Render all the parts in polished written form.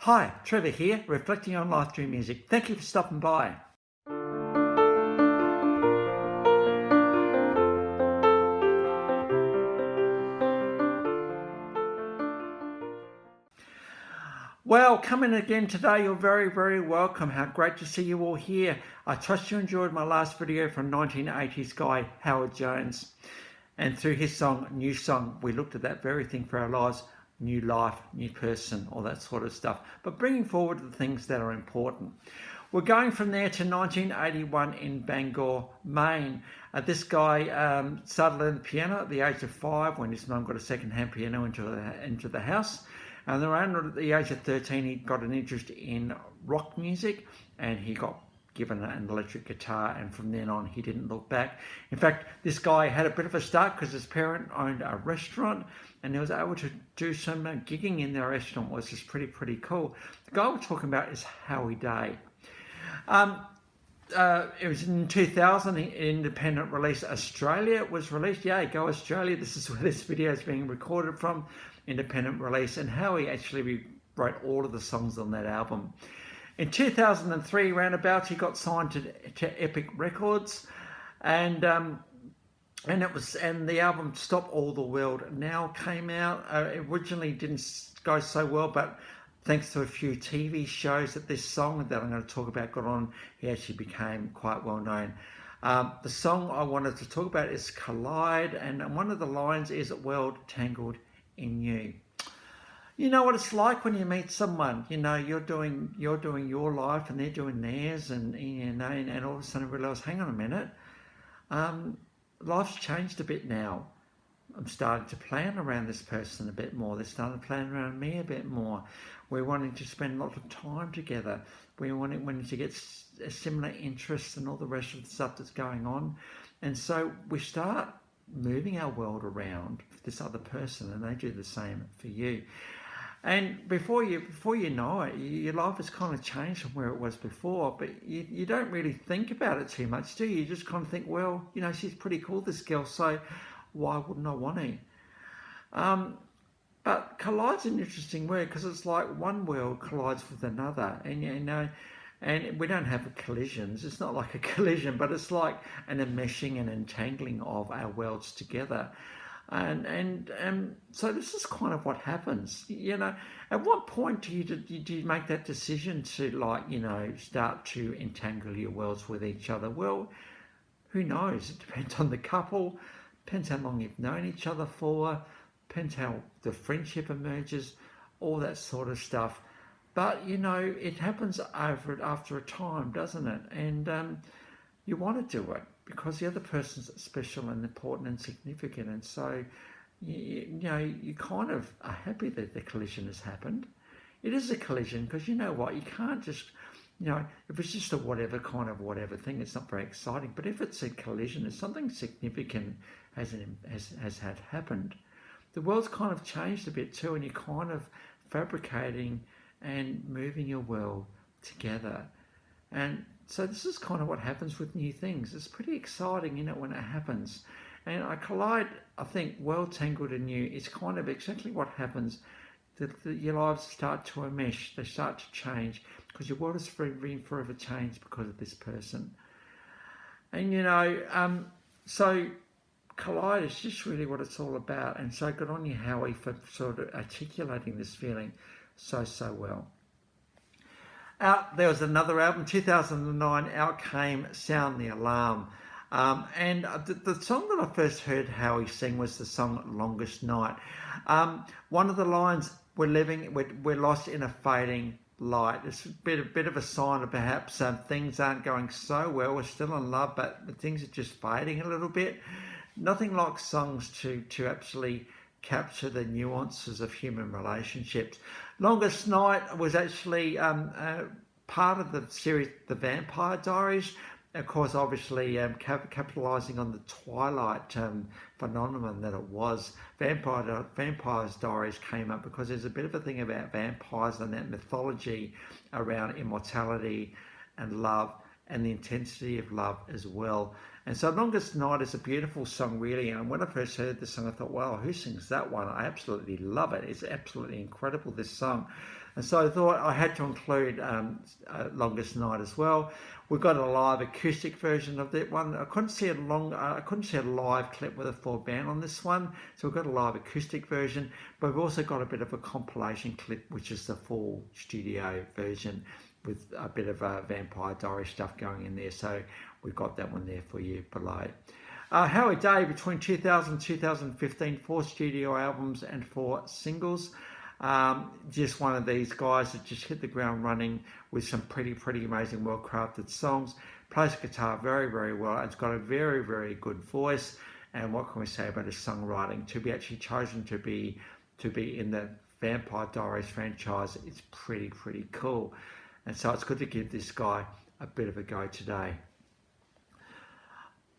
Hi, Trevor here, reflecting on life through music. Thank you for stopping by. Well, coming again today, you're very, very welcome. How great to see you all here. I trust you enjoyed my last video from 1980s guy Howard Jones. And through his song, New Song, we looked at that very thing for our lives, new life, new person, all that sort of stuff. But bringing forward the things that are important. We're going from there to 1981 in Bangor, Maine. This guy started learning the piano at the age of 5 when his mum got a second-hand piano into the house. And around the age of 13, he got an interest in rock music and he got given an electric guitar, and from then on he didn't look back. In fact, this guy had a bit of a start because his parent owned a restaurant and he was able to do some gigging in their restaurant, which is pretty cool. The guy we're talking about is Howie Day. It was in 2000, independent release Australia was released. Yay, go Australia. This is where this video is being recorded from, independent release. And Howie actually wrote all of the songs on that album. In 2003, roundabouts, he got signed to Epic Records, and the album "Stop All the World Now" came out. It originally didn't go so well, but thanks to a few TV shows that this song that I'm going to talk about got on, he actually became quite well known. The song I wanted to talk about is "Collide," and one of the lines is "World tangled in you." You know what it's like when you meet someone. You know, you're doing your life and they're doing theirs, and and all of a sudden realize, hang on a minute, life's changed a bit now. I'm starting to plan around this person a bit more. They're starting to plan around me a bit more. We're wanting to spend a lot of time together. We're wanting to get a similar interests and all the rest of the stuff that's going on. And so we start moving our world around for this other person, and they do the same for you. And before you know it, your life has kind of changed from where it was before, but you don't really think about it too much, do you? You just kind of think, well, you know, she's pretty cool, this girl, so why wouldn't I want to? But collide's an interesting word because it's like one world collides with another, and and we don't have collisions. It's not like a collision, but it's like an enmeshing and entangling of our worlds together. And so this is kind of what happens. You know, at what point do you make that decision to, like, you know, start to entangle your worlds with each other? Well, who knows? It depends on the couple. Depends how long you've known each other for, depends how the friendship emerges, all that sort of stuff. But, you know, it happens after a time, doesn't it? And you want to do it because the other person's special and important and significant. And so, you kind of are happy that the collision has happened. It is a collision because you know what? You can't just, if it's just a whatever thing, it's not very exciting. But if it's a collision, it's something significant has had happened. The world's kind of changed a bit too, and you're kind of fabricating and moving your world together. And so this is kind of what happens with new things. It's pretty exciting, when it happens. And I collide, I think, world tangled in you is kind of exactly what happens. Your lives start to enmesh, they start to change, because your world is forever changed because of this person. And so collide is just really what it's all about. And so good on you, Howie, for sort of articulating this feeling so well. There was another album, 2009, out came Sound the Alarm. And the song that I first heard Howie sing was the song Longest Night. One of the lines, we're lost in a fading light. It's a bit of a sign of perhaps things aren't going so well. We're still in love, but things are just fading a little bit. Nothing like songs to actually capture the nuances of human relationships. Longest Night was actually part of the series The Vampire Diaries. Of course, obviously capitalising on the Twilight phenomenon that it was. Vampires Diaries came up because there's a bit of a thing about vampires and that mythology around immortality and love and the intensity of love as well. And so Longest Night is a beautiful song, really. And when I first heard this song, I thought, wow, who sings that one? I absolutely love it. It's absolutely incredible, this song. And so I thought I had to include Longest Night as well. We've got a live acoustic version of that one. I couldn't see a live clip with a full band on this one, so we've got a live acoustic version. But we've also got a bit of a compilation clip, which is the full studio version with a bit of Vampire Diary stuff going in there. So we've got that one there for you below. Howie Day, between 2000 and 2015, 4 studio albums and 4 singles. Just one of these guys that just hit the ground running with some pretty amazing, well-crafted songs. Plays guitar very well. It's got a very good voice. And what can we say about his songwriting? To be actually chosen to be in the Vampire Diaries franchise, it's pretty cool. And so it's good to give this guy a bit of a go today.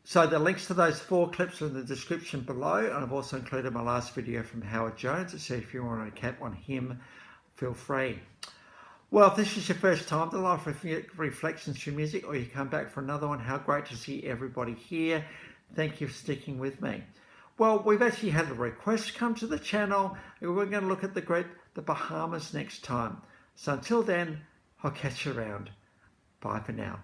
So the links to those 4 clips are in the description below, and I've also included my last video from Howard Jones, so if you want to cap on him, feel free. Well, if this is your first time to Life Reflections through Music, or you come back for another one, how great to see everybody here. Thank you for sticking with me. Well, we've actually had a request come to the channel, and we're going to look at the group The Bahamas next time. So until then, I'll catch you around. Bye for now.